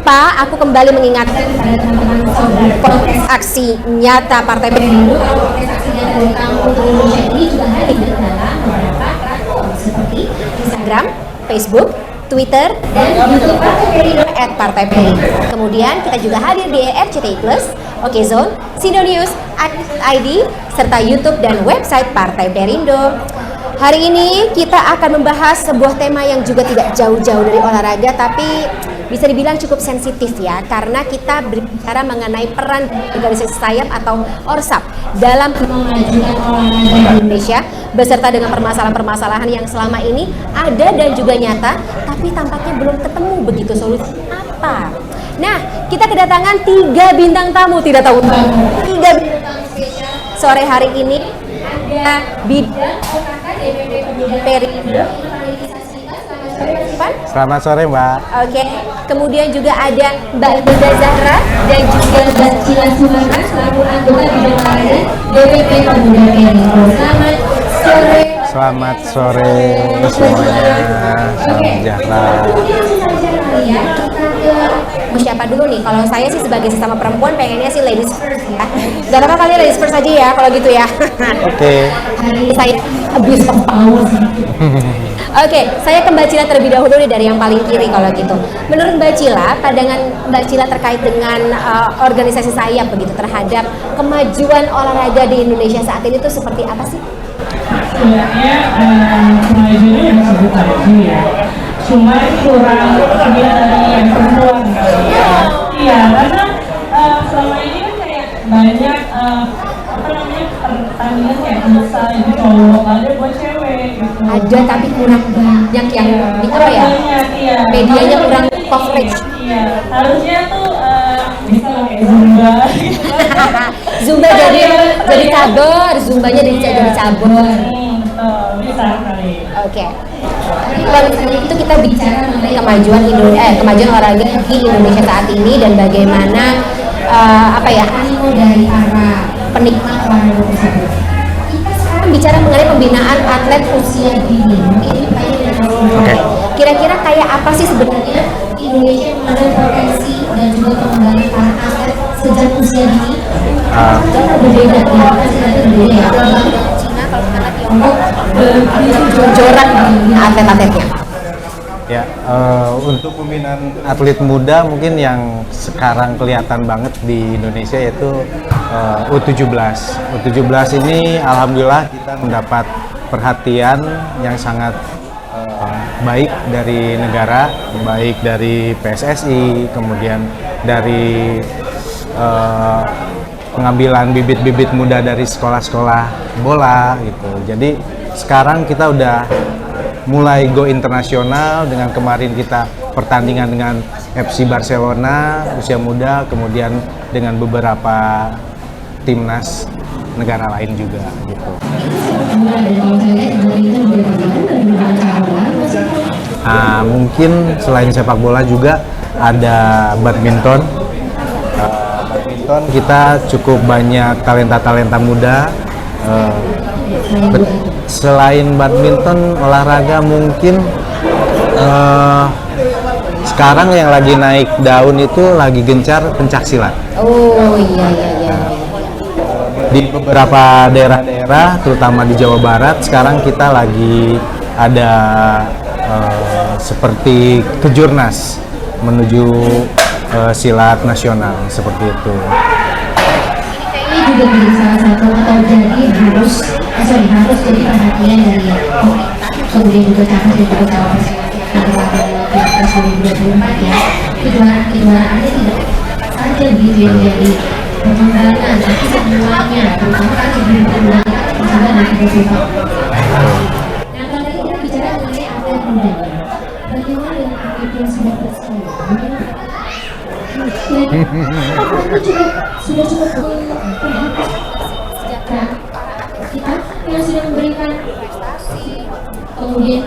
lupa, aku kembali mengingatkan kepada teman-teman kontes aksi nyata Partai Perindo. Kontes aksi nyata dari kampung Indonesia ini juga hadir dalam beberapa platform seperti Instagram, Facebook, Twitter, dan YouTube Partai Perindo @partai-perindo. Kemudian kita juga hadir di RCTI Plus, Okezone, Sindo News, ID, serta YouTube dan website Partai Perindo. Hari ini kita akan membahas sebuah tema yang juga tidak jauh-jauh dari olahraga, tapi bisa dibilang cukup sensitif ya, karena kita berbicara mengenai peran organisasi sayap atau ORSAP dalam memajukan olahraga di Indonesia, beserta dengan permasalahan-permasalahan yang selama ini ada dan juga nyata, tapi tampaknya belum ketemu begitu solusi apa. Nah, kita kedatangan 3 bintang tamu, tidak tahu 3 bintang tamu spesial sore hari ini. Ada bidang OKK DPP Pemuda Perindo. Selamat sore Mbak. Oke, kemudian juga ada Mbak Hilda Zahra dan juga Mbak Cila Sumarna selaku anggota bidang olahraga DPP Pemuda Perindo. Selamat sore. Selamat sore semuanya. Salam sejahtera. Siapa dulu nih? Kalau saya sih sebagai sesama perempuan pengennya sih ladies first ya. Gak apa-apa kali ladies first aja ya kalau gitu ya. Oke. Hari ini saya abuse of power. Oke, saya ke Mbak Cila terlebih dahulu nih dari yang paling kiri kalau gitu. Menurut Mbak Cila, pandangan Mbak Cila terkait dengan organisasi sayap begitu terhadap kemajuan olahraga di Indonesia saat ini tuh seperti apa sih? Sebenarnya kemajuannya yang disebut tadi ya, cuma kurang kegiatan dari yang perempuan kali ya. Iya, karena selama ini kan kayak banyak apa namanya pertandingan kayak futsal itu cowok, ada buat cewek gitu. Ada tapi kurang banyak yang di apa ya? Banyak, iya. Medianya kurang coverage. Iya, harusnya tuh bisa lah kayak Zumba. Zumba jadi cabur, Zumbanya jadi cabur. Bisa kali. Oke. Kalau misalnya itu kita bicara mengenai kemajuan olahraga di Indonesia saat ini dan bagaimana animo dari para penikmat olahraga tersebut. Kita sekarang bicara mengenai pembinaan atlet usia dini. Kira-kira kayak apa sih sebenarnya Indonesia mengenai potensi dan juga pengembangan para atlet sejak usia dini? Berbeda ya. Cina kalau kita Tiongkok jor-joran atlet-atletnya. Ya, untuk pembinaan atlet muda mungkin yang sekarang kelihatan banget di Indonesia yaitu U17. U17 ini alhamdulillah kita mendapat perhatian yang sangat baik dari negara, baik dari PSSI, kemudian dari pengambilan bibit-bibit muda dari sekolah-sekolah bola gitu. Jadi sekarang kita udah mulai go internasional dengan kemarin kita pertandingan dengan FC Barcelona usia muda, kemudian dengan beberapa timnas negara lain juga gitu. Mungkin selain sepak bola juga ada badminton. Badminton kita cukup banyak talenta-talenta muda. Selain badminton, olahraga mungkin sekarang yang lagi naik daun itu lagi gencar pencaksilat. Oh iya. Di beberapa daerah-daerah, terutama di Jawa Barat, sekarang kita lagi ada seperti kejurnas menuju silat nasional seperti itu. Ini juga menjadi salah satu atau jadi harus jadi perhatian dari pemerintah, kemudian juga capres dan juga cawapres yang akan Pilpres 2024 ya. Kejuaraannya tidak saja gitu yang jadi pengembangan, tapi semuanya, terutama kan sebelum pengembangan juga nanti bersifat. Nah, kalau tadi kita bicara mengenai atlet muda, bagaimana dengan atlet yang sudah bersekolah? Sudah cukup perhatian sejak kita yang sudah memberikan prestasi, kemudian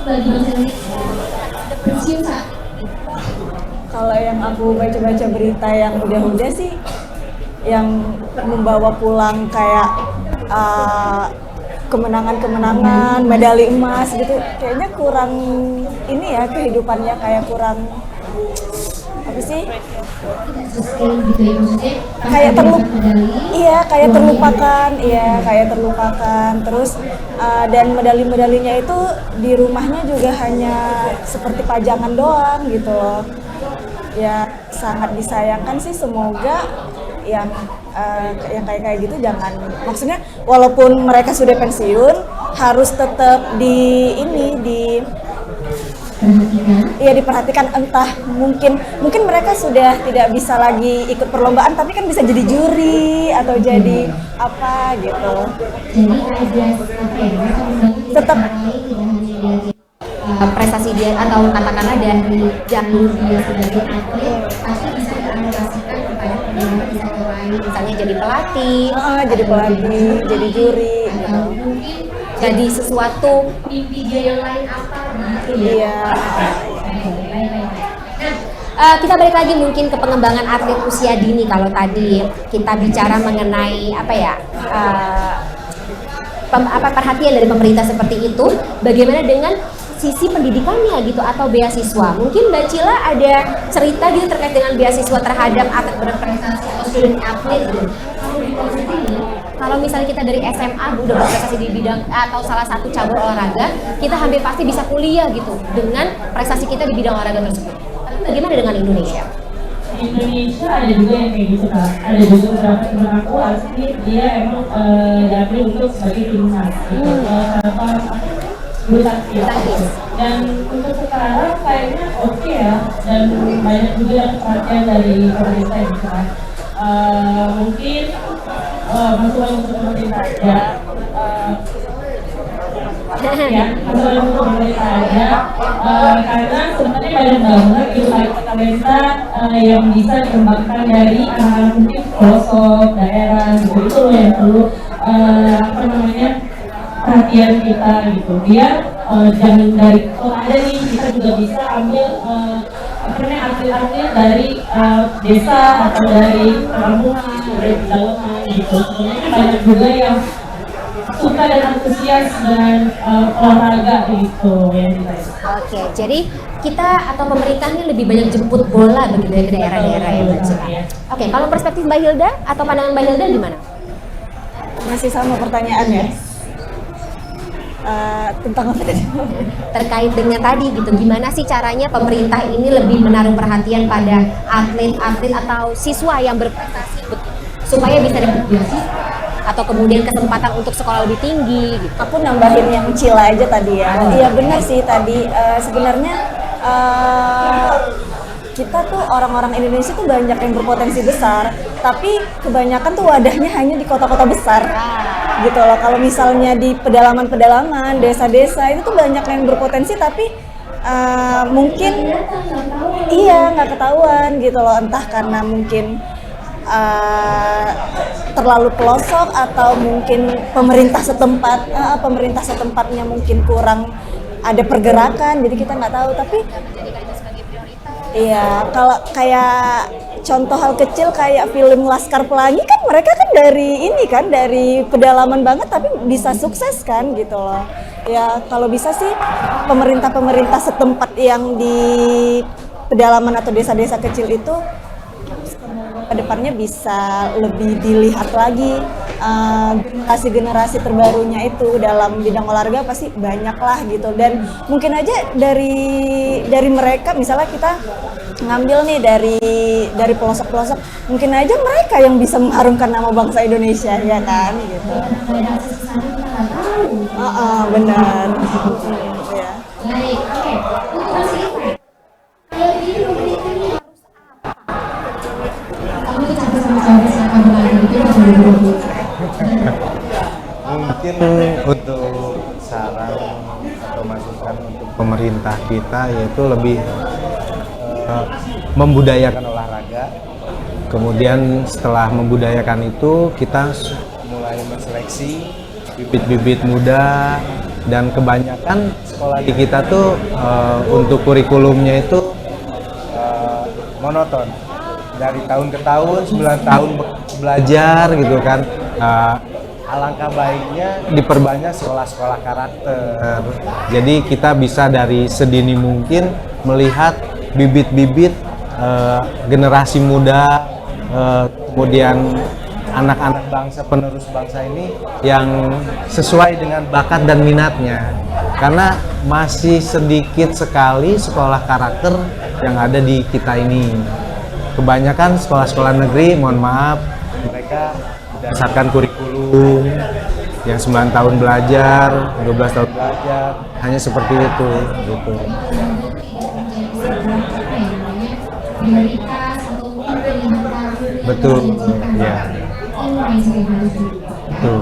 bagi bangsa Indonesia bersiul saat. Kalau yang aku baca-baca berita yang muda-muda sih, yang membawa pulang kayak kemenangan-kemenangan, medali emas gitu, kayaknya kurang ini ya, kehidupannya kayak kurang apa sih, sustain gitu ya, maksudnya kayak medali. kayak terlupakan terus dan medali-medalinya itu di rumahnya juga hanya seperti pajangan doang gitu loh. Ya sangat disayangkan sih, semoga yang kayak gitu jangan, maksudnya walaupun mereka sudah pensiun harus tetap diperhatikan, entah mungkin mereka sudah tidak bisa lagi ikut perlombaan tapi kan bisa jadi juri atau jadi apa gitu. Jadi ada apa ya, Tetap prestasi dia atau katakanlah dari jalur dia sebagai atlet pasti bisa dialokasikan kepada pendidikan di sektor lain, misalnya jadi pelatih, jadi juri atau mungkin jadi sesuatu mimpi dia yang lain apa gitu ya. Iya. Nah, kita balik lagi mungkin ke pengembangan atlet usia dini. Kalau tadi kita bicara mengenai apa ya, perhatian dari pemerintah seperti itu, bagaimana dengan sisi pendidikannya gitu atau beasiswa? Mungkin Mbak Cila ada cerita gitu terkait dengan beasiswa terhadap atlet berprestasi atau student athlete gitu. Kalau misalnya kita dari SMA udah berprestasi di bidang atau salah satu cabur olahraga, kita hampir pasti bisa kuliah gitu dengan prestasi kita di bidang olahraga tersebut. Tapi bagaimana dengan Indonesia? Indonesia ada juga yang kayak gitu Kak. Ada juga beberapa teman aku asli dia emang dapil untuk sebagai timnas gitu. Bulu tangkis. Dan untuk sekarang kayaknya oke ya, dan banyak juga perhatian dari pemerintah gitu kan. Mungkin masukan untuk pemerintah aja, masukan untuk pemerintah aja, karena sebenarnya banyak banget talenta yang bisa dikembangkan dari anak-anak mungkin pelosok daerah gitu. Itu yang perlu perhatian kita gitu, biar jangan dari ada nih, kita juga bisa ambil atlet-atlet dari desa atau dari perkampungan, dari pedalaman gitu. Sebenarnya banyak juga yang suka dan antusias dengan olahraga gitu ya. Oke, jadi kita atau pemerintah ini lebih banyak jemput bola begitu ya ke daerah-daerah ya Mbak Cila. Oke, kalau perspektif Mbak Hilda atau pandangan Mbak Hilda gimana? Masih sama pertanyaannya. Tentang apa tadi? Terkait dengan tadi gitu, gimana sih caranya pemerintah ini lebih menaruh perhatian pada atlet-atlet atau siswa yang berprestasi supaya bisa dapat beasiswa atau kemudian kesempatan untuk sekolah lebih tinggi gitu. Aku nambahin yang Cila aja tadi ya. Iya benar sih tadi, sebenarnya kita tuh orang-orang Indonesia tuh banyak yang berpotensi besar, tapi kebanyakan tuh wadahnya hanya di kota-kota besar gitu loh. Kalau misalnya di pedalaman-pedalaman, desa-desa itu tuh banyak yang berpotensi tapi mungkin nggak ketahuan gitu loh, entah karena mungkin terlalu pelosok atau mungkin pemerintah setempatnya mungkin kurang ada pergerakan, jadi kita nggak tahu. Tapi iya, kalau kayak contoh hal kecil kayak film Laskar Pelangi kan, mereka kan dari pedalaman banget tapi bisa sukses kan gitu loh. Ya kalau bisa sih pemerintah setempat yang di pedalaman atau desa-desa kecil itu kedepannya bisa lebih dilihat lagi, generasi terbarunya itu dalam bidang olahraga pasti banyak lah gitu. Dan mungkin aja dari mereka, misalnya kita ngambil nih dari pelosok-pelosok, mungkin aja mereka yang bisa mengharumkan nama bangsa Indonesia ya kan gitu. Benar. Ya. Baik, oke. Untuk Mas Ika, kalau ini pemerintahnya harus apa? Kamu tuh capek sama cowok siapa berlari itu yang 2020. Mungkin untuk saran atau masukan untuk pemerintah kita yaitu lebih membudayakan olahraga. Kemudian setelah membudayakan itu kita mulai menseleksi bibit-bibit muda, dan kebanyakan sekolah di kita tuh untuk kurikulumnya itu monoton, dari tahun ke tahun, 9 tahun belajar gitu kan. Alangkah baiknya diperbanyak sekolah-sekolah karakter, jadi kita bisa dari sedini mungkin melihat bibit-bibit generasi muda, kemudian anak-anak bangsa, penerus bangsa ini yang sesuai dengan bakat dan minatnya. Karena masih sedikit sekali sekolah karakter yang ada di kita ini. Kebanyakan sekolah-sekolah negeri, mohon maaf, mereka berdasarkan kurikulum yang 9 tahun belajar, 12 tahun belajar, hanya seperti itu gitu. Betul, ya. Betul.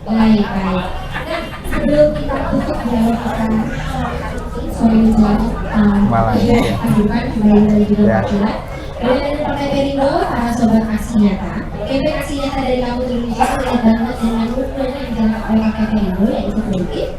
Baik. Nah, sebelum kita tutup dialog kita sore Malam, ya. Dari juga Ya. Pak dari Partai Perindo, para sobat aksi nyata, campaign aksi nyata dari Kampung Indonesia terkait banget dengan movement yang dijalankan oleh Partai Perindo, yaitu bangkit,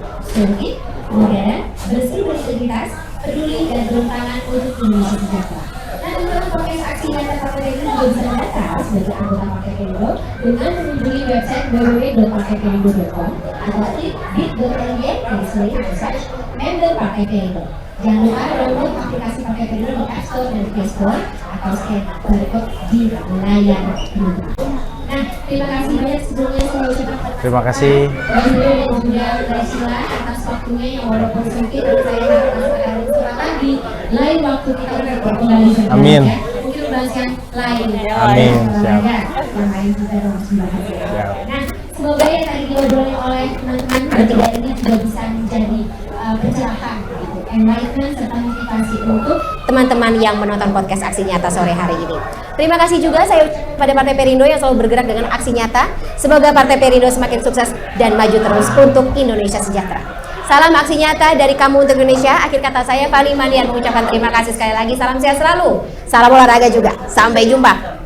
modern, bersih berintegritas, peduli dan turun tangan untuk Indonesia sejahtera. Nah, teman-teman podcast aksi nyata Partai Perindo juga bisa mendaftar sebagai anggota Partai Perindo dengan mengunjungi website www.partaiperindo.com atau klik bit.ly/member Partai Perindo. Jangan lupa download aplikasi Partai Perindo di App Store dan Play Store atau scan barcode di layar YouTube. Nah, terima kasih banyak sebelumnya saya ucapkan Terima kasih. dan juga Priscilla atas waktunya yang walaupun sempit saya akan sebentar lagi lain waktu kita kembali berjalan. Amin. Mungkin membahaskan lain. Amin. Siap. Yang lain kita harus membahas. Siap. Nah, semoga yang tadi diobrolin oleh teman-teman bertiga ini juga bisa menjadi pencerahan, gitu, enlightenment serta motivasi untuk teman-teman yang menonton podcast aksi nyata sore hari ini. Terima kasih juga saya ucapkan pada Partai Perindo yang selalu bergerak dengan aksi nyata. Semoga Partai Perindo semakin sukses dan maju terus untuk Indonesia sejahtera. Salam aksi nyata dari Kamu untuk Indonesia. Akhir kata saya Fani Manian mengucapkan terima kasih sekali lagi. Salam sehat selalu. Salam olahraga juga. Sampai jumpa.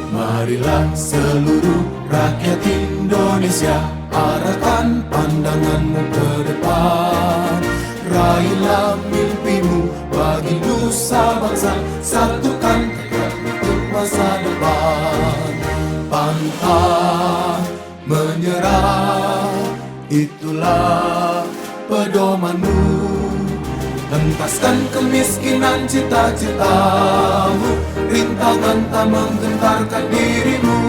Marilah seluruh rakyat Indonesia, arahkan pandanganmu ke depan. Raihlah mimpimu bagi nusa bangsa, satukan tekad untuk masa depan. Pantang menyerah, itulah pedomanmu. Hentaskan kemiskinan cita-citamu, rintangan tak menggentarkan dirimu.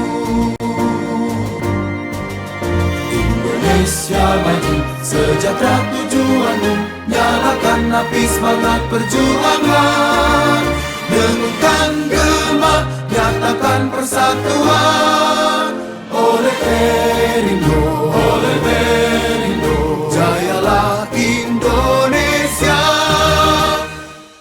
Indonesia maju, sejahtera tujuanmu, nyalakan api semangat perjuangan. Dengunkan gema, nyatakan persatuan.